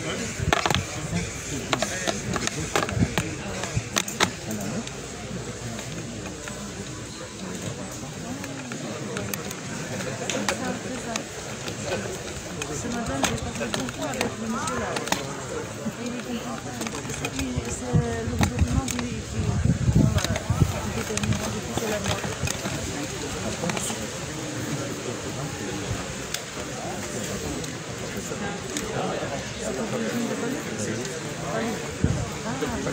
Ce matin, j'ai parlé beaucoup avec le monsieur là. Il est c'est le gouvernement qui détermine depuis c'est la mort.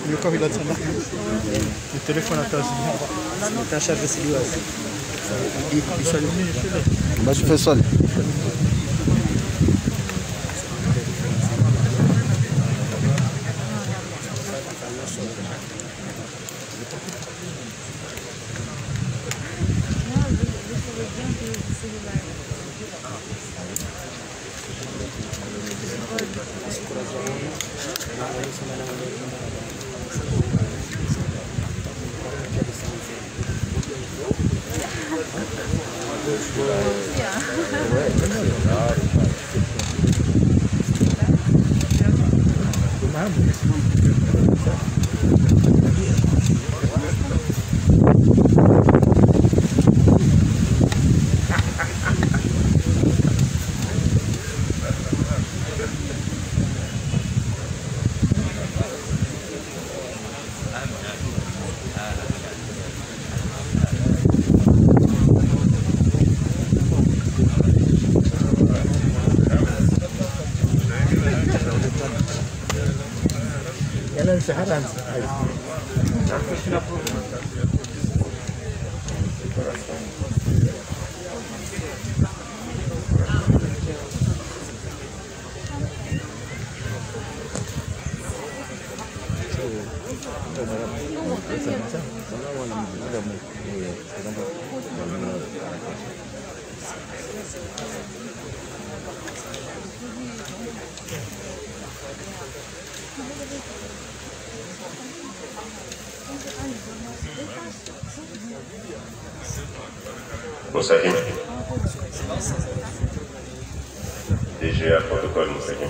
Le corps il a de son marque. Le téléphone à ta c'est un charge de celui-là. Bah tu fais seul. Moussaki. DGA protocole Moussaki.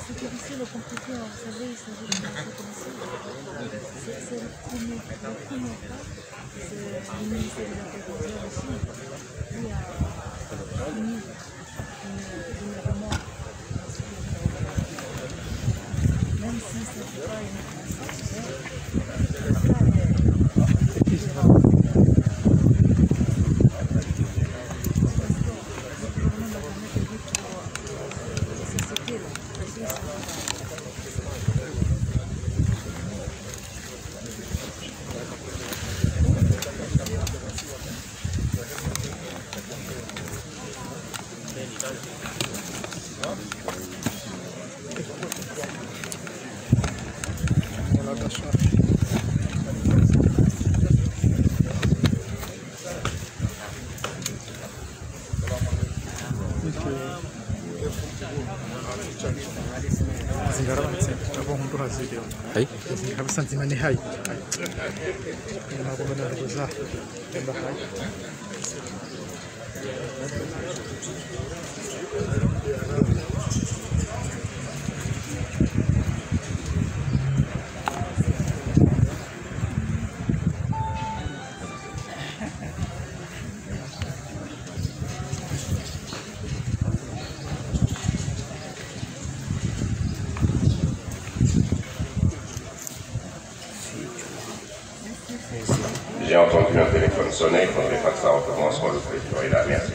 C'est difficile et compliqué, vous savez, il s'agit de marcher comme ça. C'est le premier pas, c'est le ministère de l'Agriculture aussi. Il y a une demande. Même si ce n'est pas une Hai? Kawasan di mana hai? Ini aku benar benar tembak hai. J'ai entendu un téléphone sonner, il ne faudrait pas que ça recommence quand le président est là. Merci.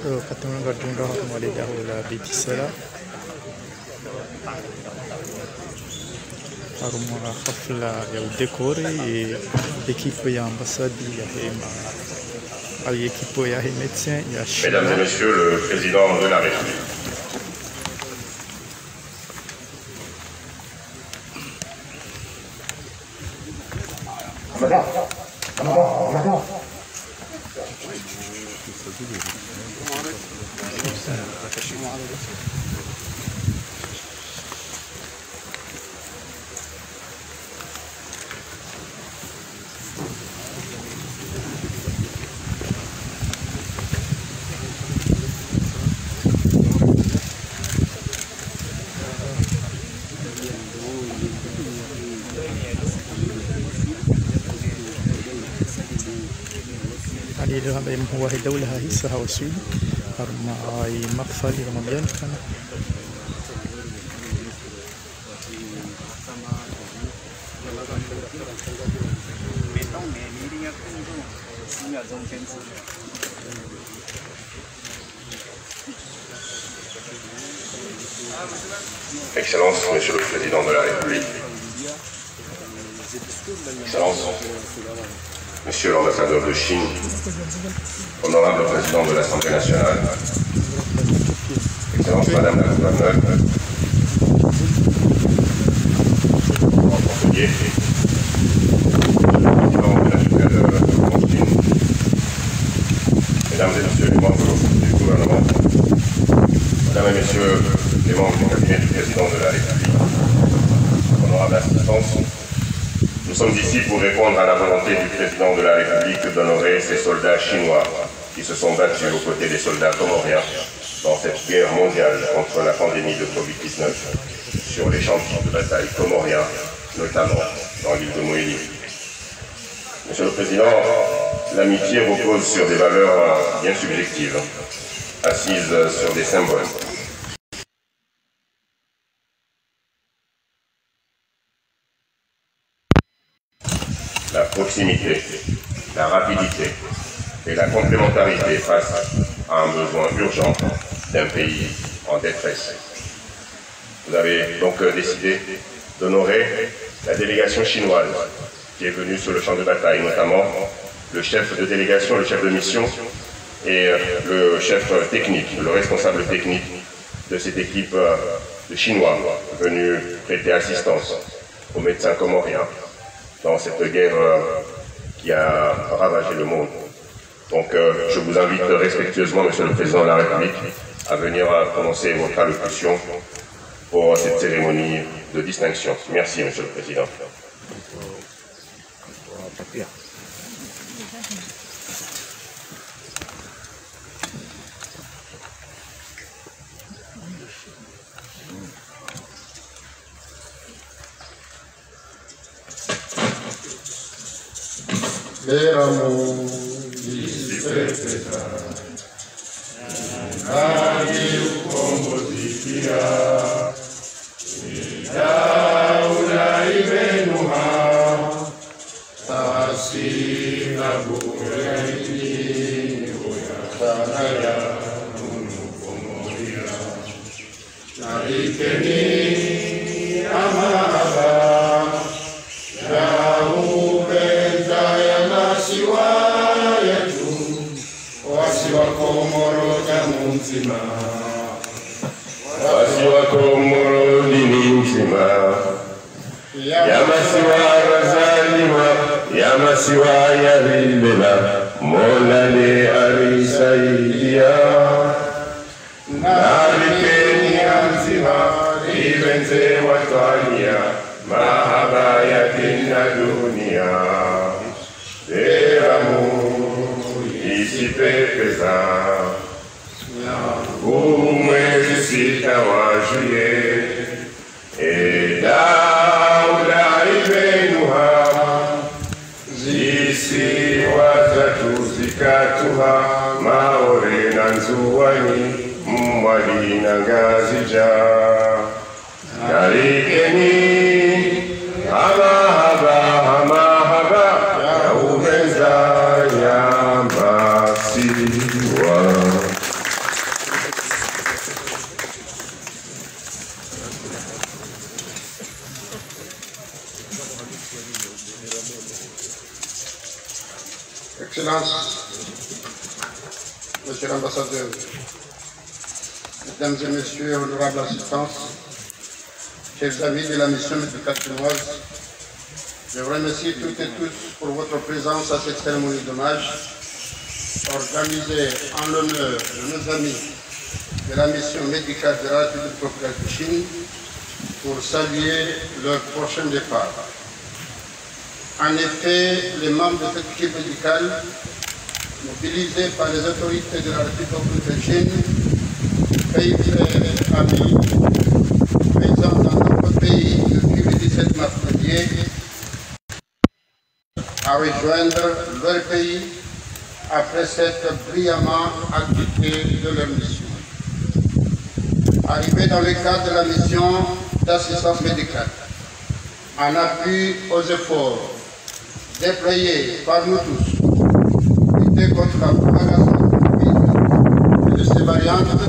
Katanya gadunga kembali dahulu di sana. Rumah hafla ya dekore l'équipe ya ambassade ya hema l'équipe ya médecin ya Mesdames et messieurs, le président de la République. هو دولة هيسها وسود مع مقفل رمضان كان Excellence, Monsieur le Président de la République. Excellence, Monsieur l'ambassadeur de Chine, honorable président de l'Assemblée nationale, Excellence Madame la gouverneure, en portugais, président de la Chine, Mesdames et Messieurs les membres du gouvernement, Mesdames et Messieurs les membres du cabinet du président de la République, honorable assistance, nous sommes ici pour répondre à la volonté du président de la République d'honorer ces soldats chinois qui se sont battus aux côtés des soldats comoriens dans cette guerre mondiale contre la pandémie de Covid-19 sur les champs de bataille comoriens, notamment dans l'île de Mohéli. Monsieur le Président, l'amitié repose sur des valeurs bien subjectives, assises sur des symboles. La proximité, la rapidité et la complémentarité face à un besoin urgent d'un pays en détresse. Vous avez donc décidé d'honorer la délégation chinoise qui est venue sur le champ de bataille, notamment le chef de délégation, le chef de mission et le chef technique, le responsable technique de cette équipe de Chinois venus prêter assistance aux médecins comoriens dans cette guerre qui a ravagé le monde. Donc je vous invite respectueusement, Monsieur le Président de la République, à venir prononcer votre allocution pour cette cérémonie de distinction. Merci, Monsieur le Président. pesa umwezi wa juye Daula imenuha zisiwa zatu zikatuha maore na nzuwani mwali na ngazija karikeni haba ya ubenza yambasiwa. Excellences, Monsieur l'ambassadeur, Mesdames et Messieurs, honorables assistances, chers amis de la mission médicale chinoise, je vous remercie toutes et tous pour votre présence à cette cérémonie d'hommage organisée en l'honneur de nos amis de la mission médicale de la République populaire de Chine pour saluer leur prochain départ. En effet, les membres de cette équipe médicale, mobilisés par les autorités de la République de Chine, pays frères, amis, présents dans notre pays depuis le 17 mars dernier, à rejoindre leur pays après s'être brillamment acquittés de leur mission. Arrivés dans le cadre de la mission d'assistance médicale, en appui aux efforts déployés par nous tous, lutter contre la propagation de ces variantes,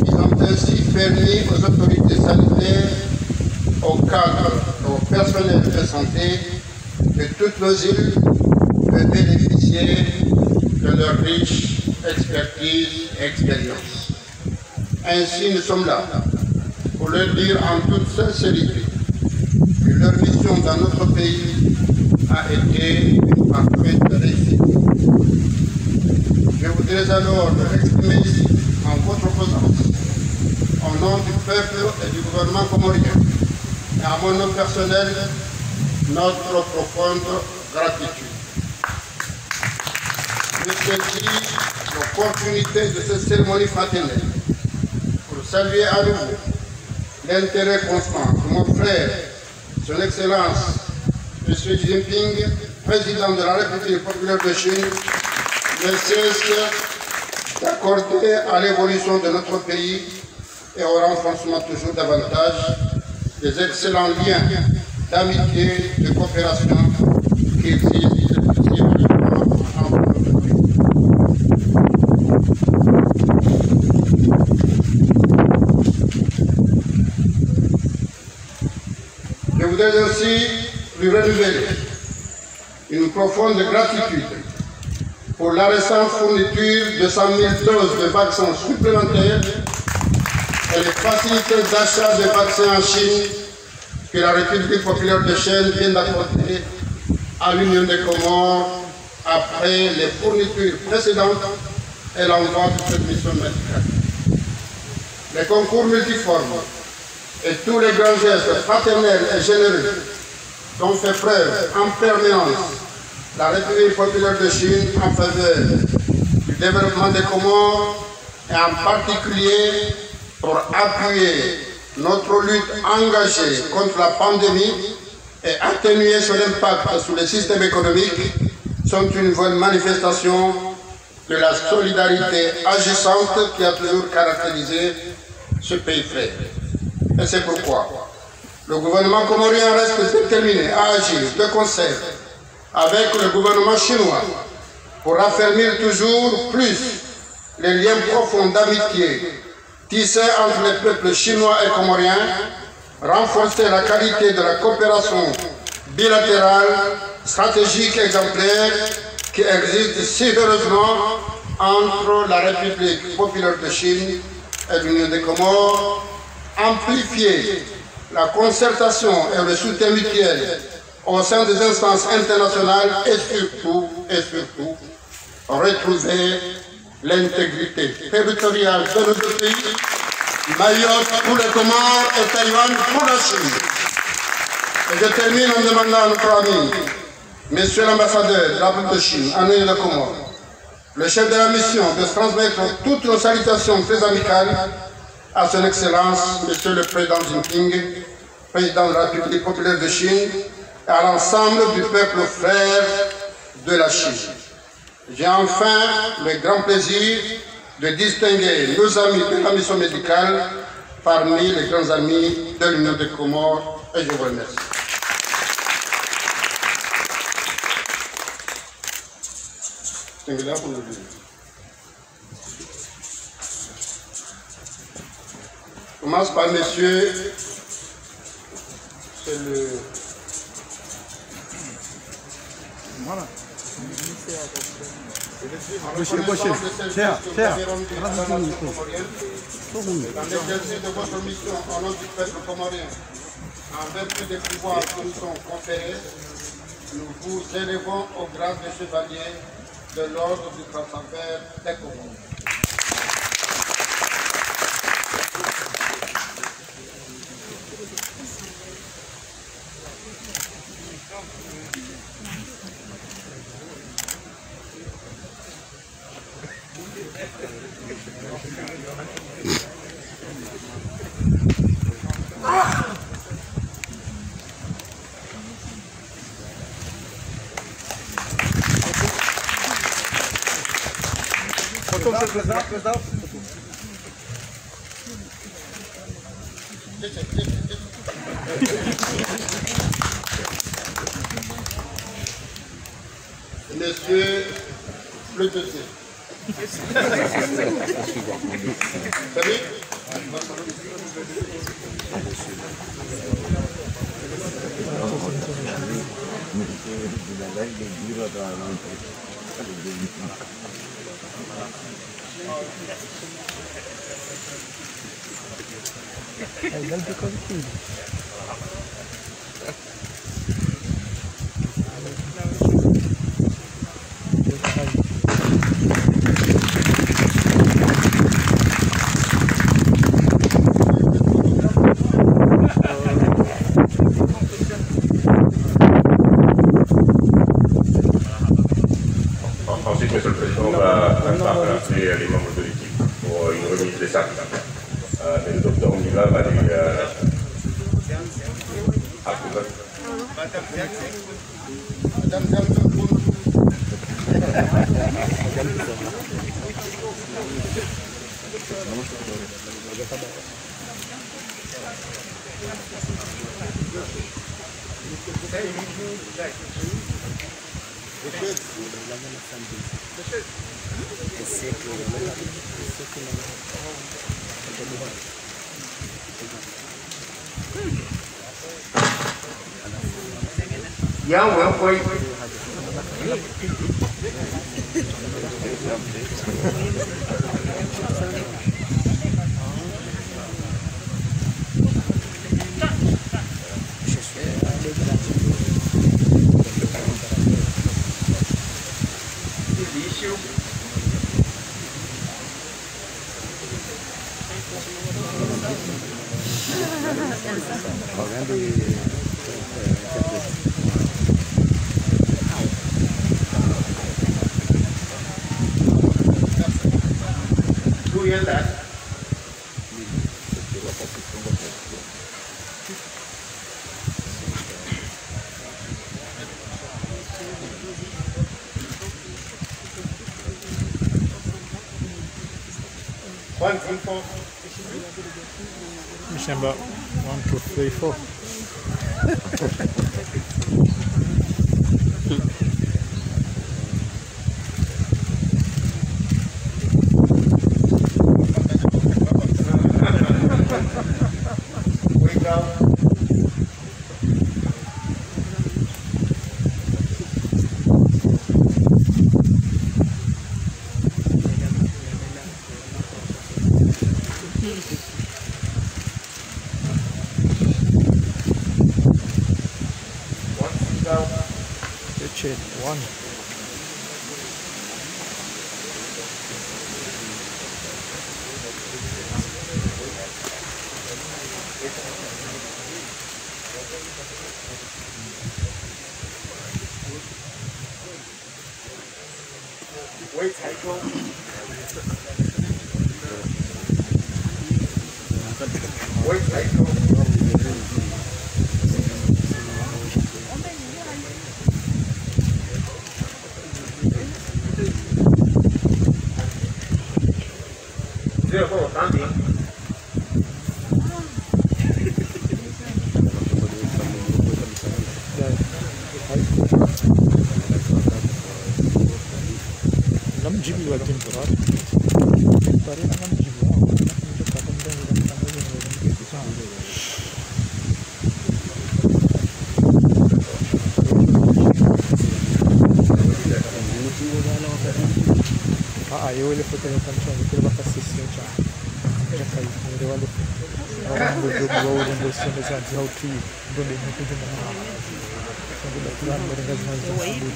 ils ont ainsi permis aux autorités sanitaires, aux cadres et au personnel de santé de toutes nos îles de bénéficier de leur riche expertise et expérience. Ainsi, nous sommes là pour leur dire en toute sincérité que leur mission dans notre pays a été une parfaite réussite. Je voudrais alors leur exprimer ici, en votre présence, au nom du peuple et du gouvernement comorien, et à mon nom personnel, notre profonde gratitude. Je saisis l'opportunité de cette cérémonie fraternelle pour saluer à nouveau l'intérêt constant de mon frère, son Excellence, M. Xi Jinping, président de la République populaire de Chine, ne cesse d'accorder à l'évolution de notre pays et au renforcement toujours davantage des excellents liens d'amitié, de coopération qui existent entre notre pays. Je voudrais aussi lui renouveler une profonde gratitude pour la récente fourniture de 100 000 doses de vaccins supplémentaires et les facilités d'achat de vaccins en Chine que la République populaire de Chine vient d'accorder à l'Union des Comores après les fournitures précédentes et l'envoi de cette mission médicale. Les concours multiformes et tous les grands gestes fraternels et généreux dont fait preuve en permanence la République populaire de Chine en faveur du développement des Comores et en particulier pour appuyer notre lutte engagée contre la pandémie et atténuer son impact sur le système économique sont une bonne manifestation de la solidarité agissante qui a toujours caractérisé ce pays frère. Et c'est pourquoi le gouvernement comorien reste déterminé à agir de concert avec le gouvernement chinois pour affermir toujours plus les liens profonds d'amitié tissés entre les peuples chinois et comoriens, renforcer la qualité de la coopération bilatérale, stratégique et exemplaire qui existe si heureusement entre la République populaire de Chine et l'Union des Comores, amplifier la concertation et le soutien mutuel au sein des instances internationales et surtout retrouver l'intégrité territoriale de notre pays, Mayotte pour les Comores et Taïwan pour la Chine. Et je termine en demandant à notre ami, Monsieur l'ambassadeur de la République de Chine, en Union des Comores, le chef de la mission, de transmettre toutes nos salutations très amicales à son Excellence, Monsieur le Président Jinping, Président de la République populaire de Chine, et à l'ensemble du peuple frère de la Chine. J'ai enfin le grand plaisir de distinguer nos amis de la mission médicale parmi les grands amis de l'Union des Comores, et je vous remercie. Je commence par monsieur, c'est le... Voilà. Dans l'exercice de votre mission au nom du peuple comorien, en vertu des pouvoirs qui nous sont conférés, nous vous élevons au grade de chevalier de l'ordre du Grand Saint-Père des Comores. Monsieur le deuxième. Salut. Ensuite, Monsieur le Président va rappeler les membres de l'équipe pour une remise des sacs. Mais le docteur Mila va lui... Yang Wen Hui. Mission about 1, 2, 3, 4. Richard, 1. Wait, Eu ele foi perguntando pra mim que ele vai fazer assim, já caiu. Eu olho para o jogo logo no bolso, mas já deu que do bem muito de mal. Quando ele foi lá no meio das mãos do mundo.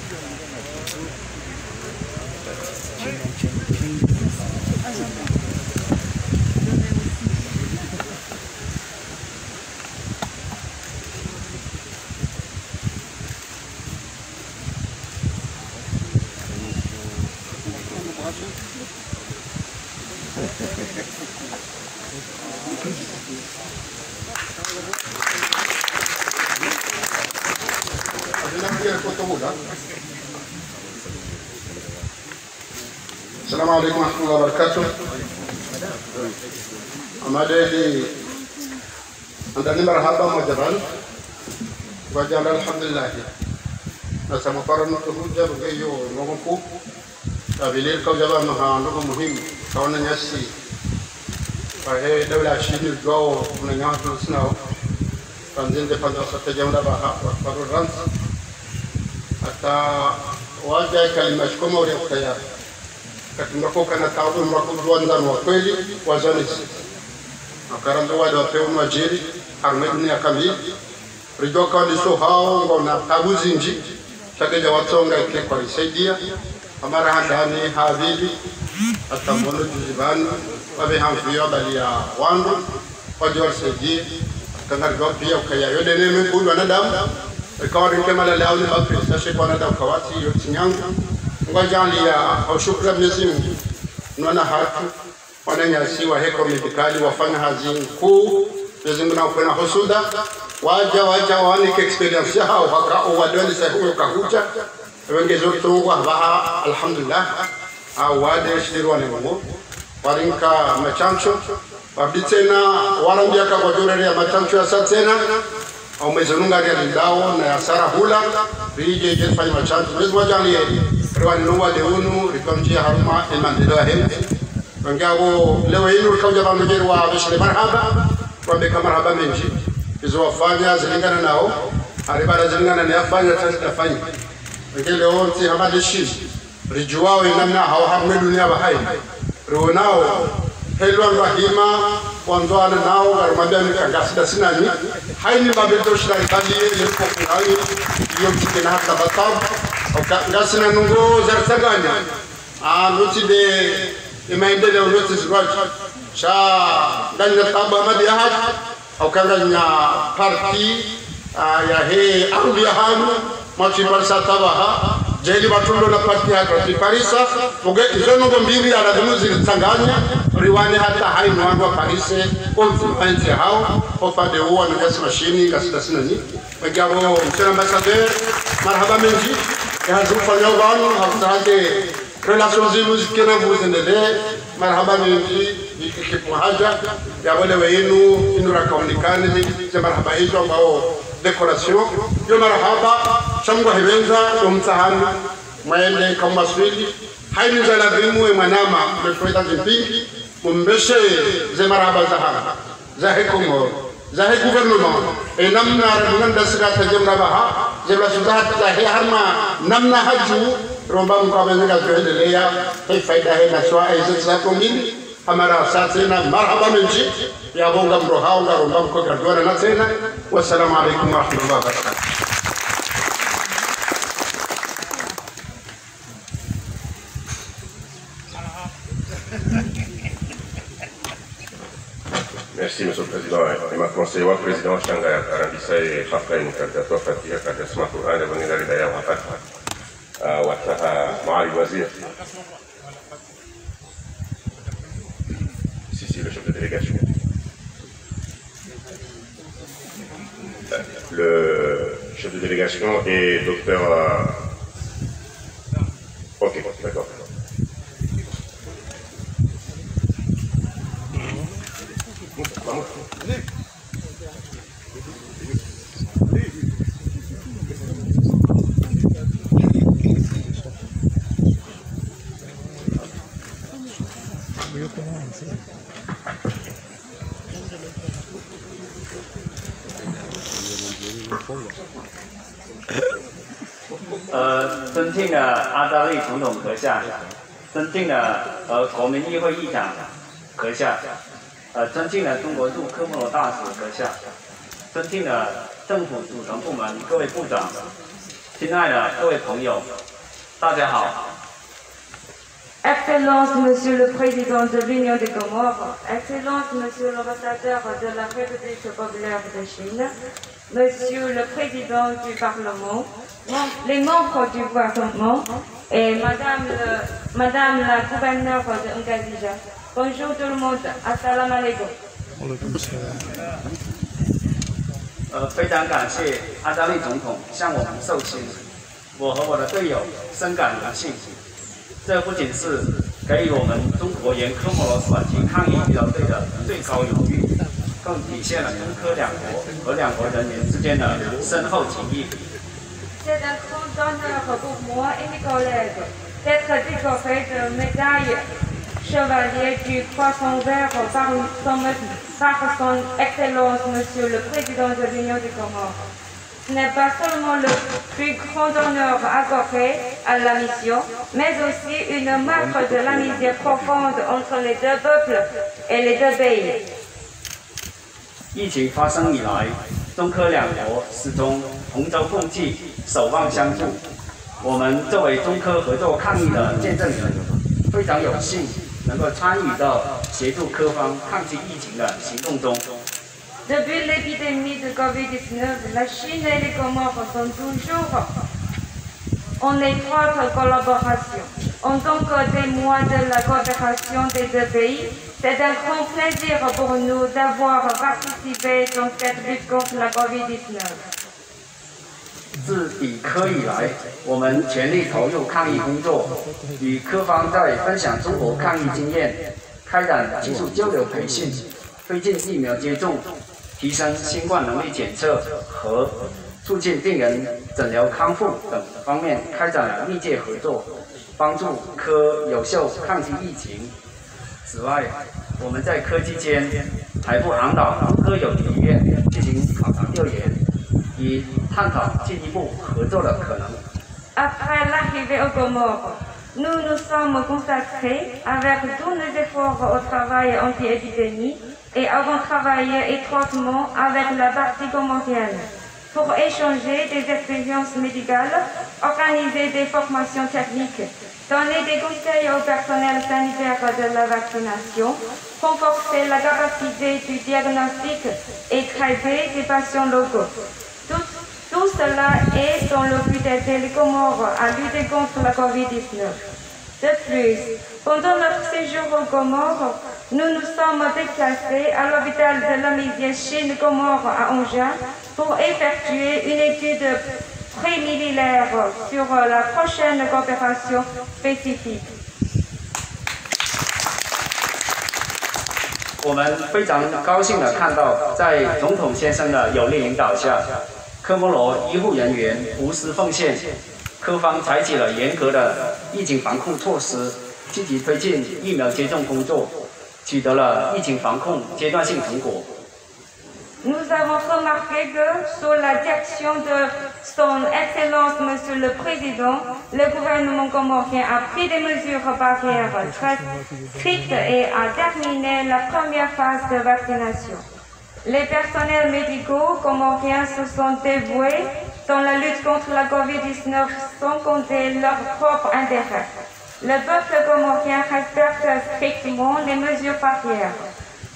السلام عليكم ورحمة الله وبركاته. أمادي عندنا مرحبا مجبال وجعل الحمد لله. نسمع قرن الخروج بقيو نومكو. أبيلير كوجبا مها نوم مهم كون نياسي. فهي دولة شين الجو من يوم تلسناو. تنزل دفعنا ستجمع بها وفرورانس. حتى واجه كلمة كم وريق خيار. Katika kana tabu mwakujuanza wa kweli wa zanisi akaranzo wa dope mwajiri armeni akamili rijoka ndiso hao ngona tabu zinji takeja watsonga ile kwa risaidia amara handani havili atambono juzibani wabe hamfiyo bali ya wandu wajor seji kangar pia ukaya yode neme kulwa na damu ikawa kemala lao ni bakri sashe kwa na damu kawati yote nyangu ngajali ya ushukra Mwenyezi Mungu nona hatu wananyasiwa heko medikali wafanya hazi kuu Mwenyezi Mungu na husuda waja wanike experience hao haka wadwali sahihi kahuja wengezo tungwa baha alhamdulillah au wade shirwa nengo warinka machancho wabitena warambia kwa jorere ya machancho ya satena au mezonunga ya ndao na ya sara hula rije je fanya machancho mwezo wajali Rwani nuwa deunu rikamjia haruma imandilo hemu Wangiago lewe inu rikauja bandujeru wa bishile marhaba Wambeka marhaba menji Izo wafanya zilingana nao Haribada zilingana ni afanya tafanya Wangile onti hamadi shiz Rijuwao inamna hawahamu dunia bahai Ruonao Helwan rahima Wanzoana nao Garumabia nikagasida sinani Haini mabito shirikali Yepo kuhani Iyo mtikina hata batabu Ngasina nungo zarsaganya nuti de imaendeleo yote zirwaji sha nganya taba madi ahad au kanganya parti ya he auli ya hanu machi parisa tabaha jeli batundo na parti ya Parisa muge izonungo mbili ya radhunu zilitanganya riwani hata hai nuangwa Parise konfluenzi hao ofade uwa ngasi mashini ngasida sinani Wengabo mchana ambassadeur marhaba menji Hazufanya wanu hafutahake relations zinu zikena mbuzendelea marhaba menji ikikipu haja ya wale weinu inura kaonikani ze marhaba hizo ambao decoration yo marhaba shangwa hibenza umtahani maende kama swili haini za lazimu manama mefweta zimpingi mumbeshe ze marhaba za hekongo zahe gouvernement et namna radunan dasira tajamna baha jebla sudat zahe harma namna haju romba mukabene gazoeleya hay faida hay naswa aizat za komini amara satsena marhaba menji ya bonga mrohao nga romba mko gadwana na tena wassalamu alaykum wa rahmatullahi wa barakatuh. Merci, Monsieur le Président. Et ma conseiller, le Président Changa Arabisa et Khafra Mukaddato Fatiha Kadasma Quran, et Bonilla Ridaya Wafat, Wataha Ma'al Wazir. Si, le chef de délégation. Le chef de délégation est docteur... Ok, d'accord.尊敬的阿扎利总统阁下，尊敬的国民议会议长阁下，尊敬的中国驻科莫罗大使阁下，尊敬的政府组成部门各位部长，亲爱的各位朋友，大家好。Excellence, Monsieur le Président de l'Union des Comores, Excellence, Monsieur l'ambassadeur de la République populaire de Chine, Monsieur le Président du Parlement, les membres du gouvernement et Madame la gouverneure de Ngazija. Bonjour tout le monde, Assalamu alaikum. 非常感谢阿扎利总统向我们授勋，我和我的队友深感荣幸。这不仅是给予我们中国沿科莫罗短期抗疫医疗队的最高荣誉，更体现了中科两国和两国人民之间的深厚情谊。C'est un grand honneur pour moi et mes collègues d'être décorés de médaille chevalier du Poisson Vert par son Excellence, Monsieur le Président de l'Union des Comores. Ce n'est pas seulement le plus grand honneur accordé à la mission, mais aussi une marque de l'amitié profonde entre les deux peuples et les deux pays. 疫情发生以来，中科两国始终同舟共济，守望相助。我们作为中科合作抗疫的见证人，非常有幸能够参与到协助科方抗击疫情的行动中。Depuis l'épidémie de Covid-19, la Chine et les Comores sont toujours en étroite collaboration. En tant que témoin de la coopération des deux pays, c'est un grand plaisir pour nous d'avoir participé dans cette lutte contre la Covid-19. 自抵科以来，我们全力投入抗疫工作，与科方在分享中国抗疫经验，开展技术交流培训，推进疫苗接种，提升新冠能力检测和促进病人诊疗康复等方面开展密切合作，帮助科有效抗击疫情。此外，我们在科期间还赴昂岛科有医院进行考察调研，以探讨进一步合作的可能。Après l'arrivée aux Comores, nous nous sommes consacrés avec tous nos efforts au travail anti-épidémie et avons travaillé étroitement avec la partie comorienne pour échanger des expériences médicales, organiser des formations techniques, donner des conseils au personnel sanitaire de la vaccination, renforcer la capacité du diagnostic et traiter des patients locaux. Tout cela est dans le but d'aider les Comores à lutter contre la Covid-19. De plus, pendant notre séjour aux Comores, nous nous sommes déplacés à l'hôpital de l'amitié Chine-Comores à Angers pour effectuer une étude préliminaire sur la prochaine coopération spécifique. 我们非常高兴地看到，在总统先生的有力领导下，科莫罗医护人员无私奉献，科方采取了严格的疫情防控措施，积极推进疫苗接种工作，取得了疫情防控阶段性成果。 Nous avons remarqué que, sous la direction de son Excellence Monsieur le Président, le gouvernement comorien a pris des mesures barrières très strictes et a terminé la première phase de vaccination. Les personnels médicaux comoriens se sont dévoués dans la lutte contre la Covid-19 sans compter leur propre intérêt. Le peuple comorien respecte strictement les mesures barrières,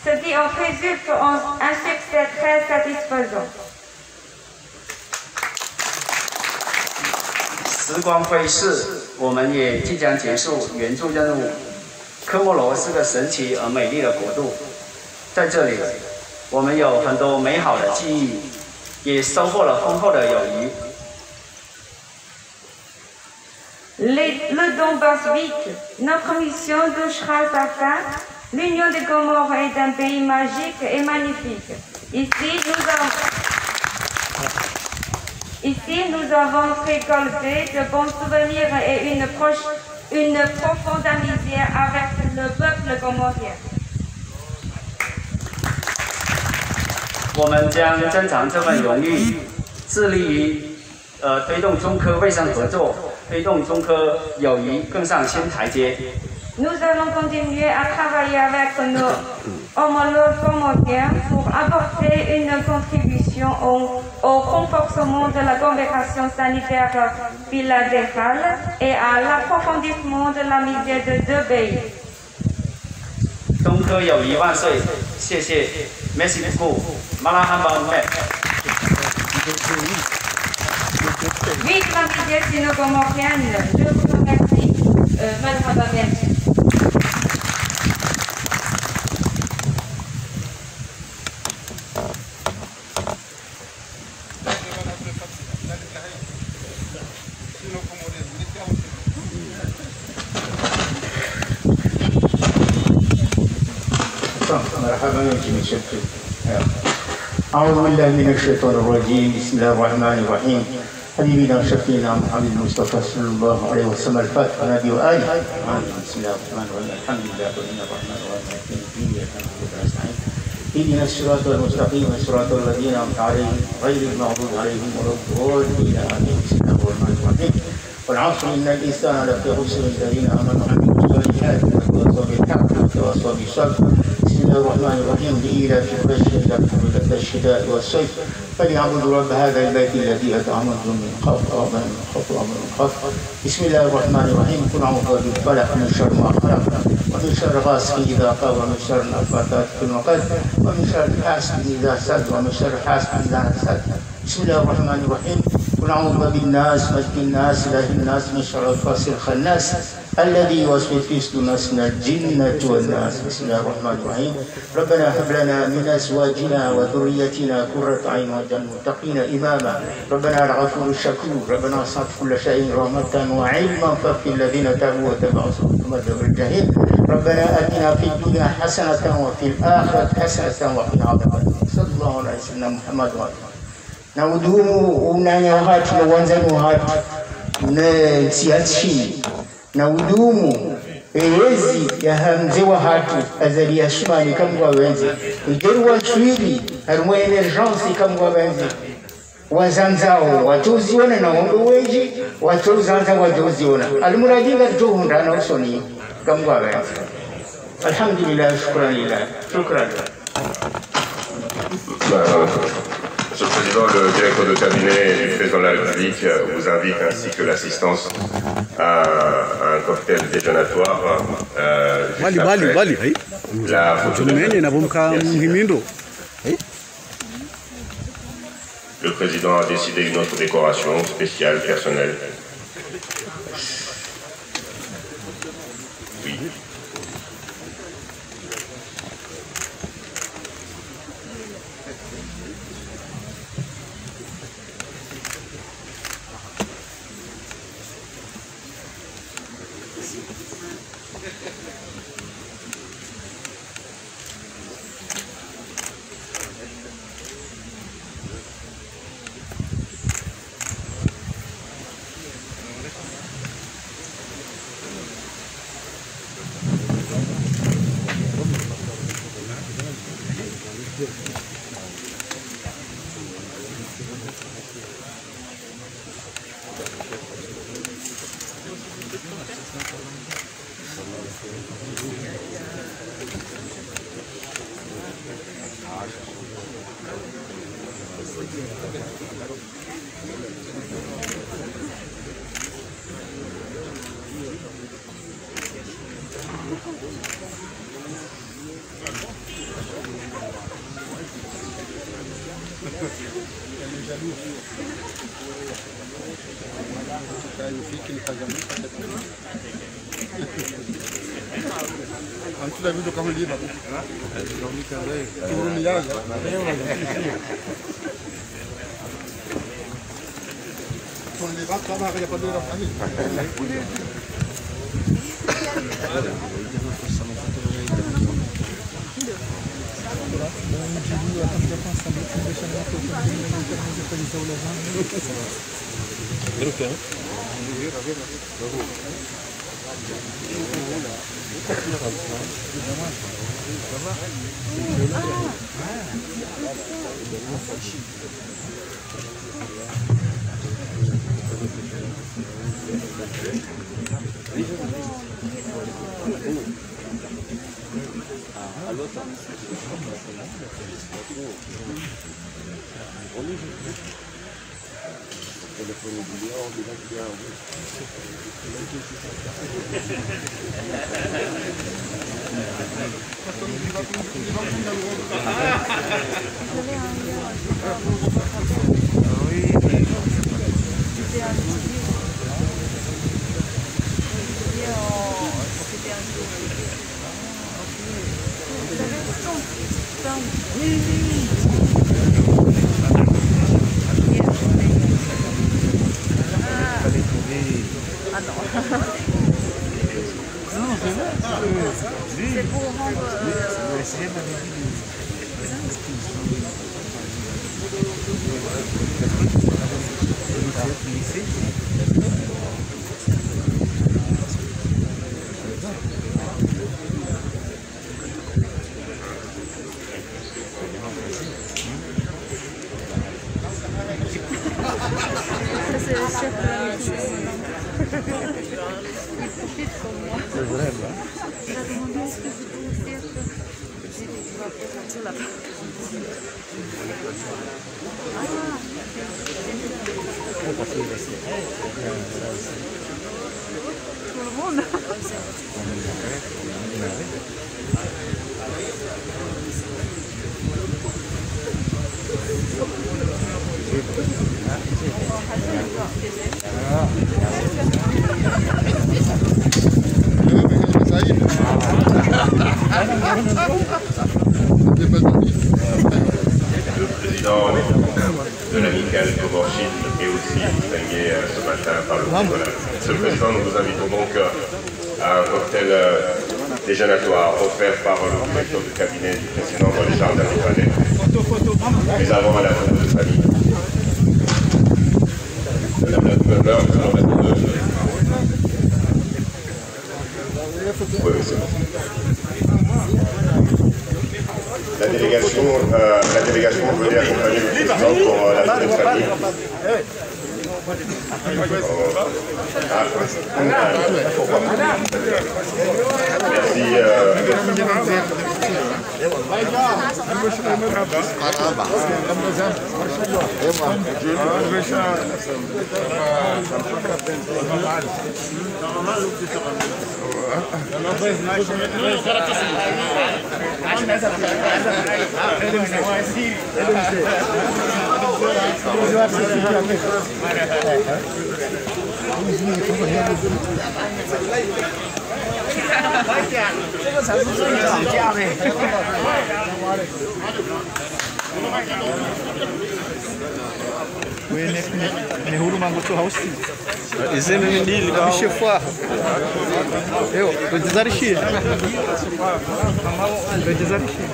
ce qui en résulte un succès très satisfaisant. 时光飞逝，我们也即将结束援助任务。科莫罗是个神奇而美丽的国度，在这里，我们有很多美好的记忆，也收获了丰厚的友谊。 Le Donbass vite, notre mission touchera sa fin. L'Union des Comores est un pays magique et magnifique. Ici, nous avons récolté de bons souvenirs et une profonde amitié avec le peuple comorien. 我们将珍藏这份荣誉，致力于推动中科卫生合作，推动中科友谊更上新台阶。 Nous allons continuer à travailler avec nos homologues comoriens pour apporter une contribution au renforcement de la coopération sanitaire bilatérale et à l'approfondissement de l'amitié de deux pays. 中科友谊万岁！谢谢 ，Merci beaucoup， 马拉汉邦妹。 Vive l'amitié sino-comorienne! Je vous remercie. Marhaba, merci. مرحبا بك شكرا. أعوذ بالله من الشيطان الرجيم. بسم الله الرحمن الرحيم. حبيبنا شفينا محمد المصطفى صلى الله عليه وسلم الفاتح ونبي وآله. بسم الله الرحمن الرحيم. الحمد لله رب الرحمن الرحيم. إياك نعبد وإياك نستعين. اهدنا الصراط المستقيم صراط الذين أنعمت عليهم غير المغضوب عليهم ولا الضالين. آمين. بسم الله الرحمن الرحيم. والعصر إن الإنسان لفي خسر الذين آمنوا وعملوا الصالحات وتواصوا بالحق وتواصوا بالصبر. بسم الله الرحمن الرحيم. لإيلاف قريش إيلاف الشتاء والصيف فليعبدوا رب هذا البيت الذي أطعمهم من خوف وآمنهم من خوف وآمنهم من خوف. بسم الله الرحمن الرحيم. قل أعوذ برب الفلق من شر ما خلق ومن شر غاسق إذا وقب ومن شر النفاثات في العقد ومن شر حاسد إذا حسد ومن شر حاسد إذا حسد. بسم الله الرحمن الرحيم. قل أعوذ برب الناس ملك الناس إله الناس من شر الوسواس الخناس الذي يوسوس في صدور الناس من الجنة والناس. بسم الله الرحمن الرحيم. ربنا هب لنا من أزواجنا وذريتنا قرة أعين واجعلنا للمتقين إماما. ربنا الغفور الشكور. ربنا وسعت كل شيء رحمة وعلما فاغفر الذين تابوا واتبعوا سبلهم الدبر الجحيم. ربنا آتنا في الدنيا حسنة وفي الآخرة حسنة وقنا عذاب النار. صلى الله على سيدنا محمد وعلى na udumu unanya watu na uanzani wa watu na siachini na udumu ewezi ya hamze wa hatu azali ya shumani kama wenzi ujeru wa chwili harumwa emergency kama wenzi wazanzao watuziona na wongo weji watuzanza watuziona almuradiga tuhunda na usoni kama wenzi. Alhamdulillah, shukran lillah. Shukran. Monsieur le Président, le directeur de cabinet du président de la République vous invite ainsi que l'assistance à un cocktail déjeunatoire. La photo de... Le président a décidé une autre décoration spéciale, personnelle. Oui. فيك الحاجة tu l'as vu de Caroline. Les vaches là-bas, il n'y a pas de la famille. C'est pour rendre... Ça c'est le chef de la maison. Il profite pour moi. C'est vrai, là. Il a demandé est-ce que je peux aussi être... J'ai dit tu vas faire un peu là-bas. Tout le monde. Le président de l'amicale Coborchine est aussi distingué ce matin par le protocole. Monsieur le Président, nous vous invitons donc à un cocktail déjeunatoire offert par le directeur du cabinet du président dans les jardins du Palais. Mais avant à la photo de famille. Madame la gouverneure, nous allons mettre deux. Oui, c'est bon. La délégation venait accompagner le président pour la photo de famille. Ni huduma ngutu hausi. Izeni ni ndili kabishe fwa. Eyo, kujizarishie. Kujizarishie.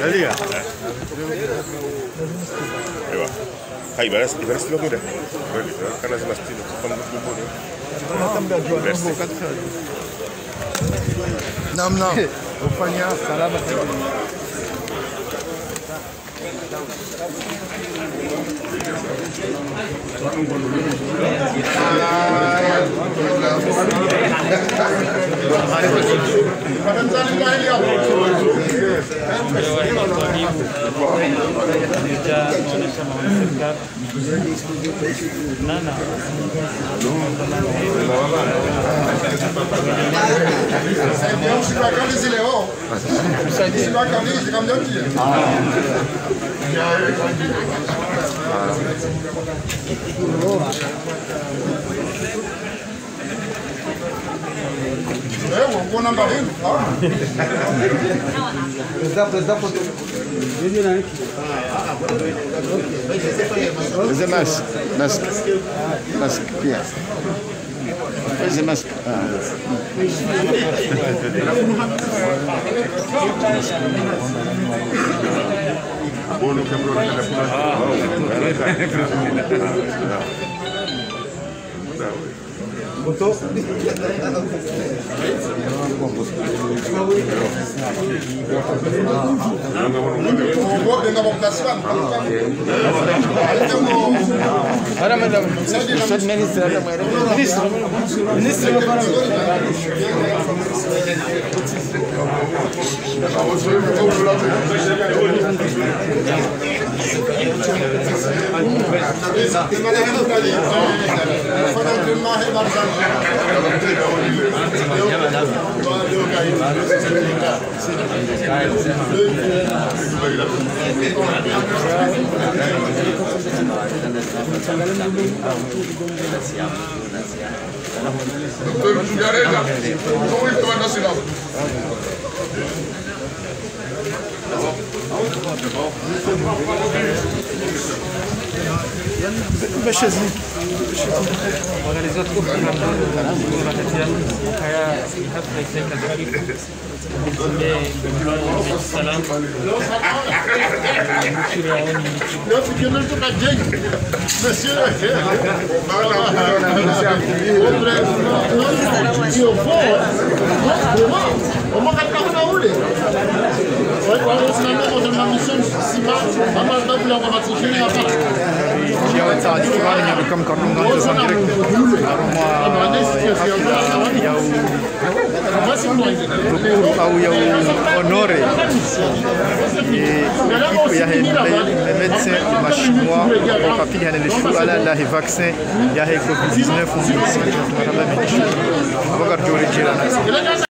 Galia. Ewa. Hai, balas lo muda. Kana zima stilo, kama mbubu. Namna. Ufanya salama. There's a mask. Mask, yeah. Where's the mask? Olha, eles outros au ya honore ya le médecin machinois kwa pili ya le shuala la vaccin ya COVID-19 on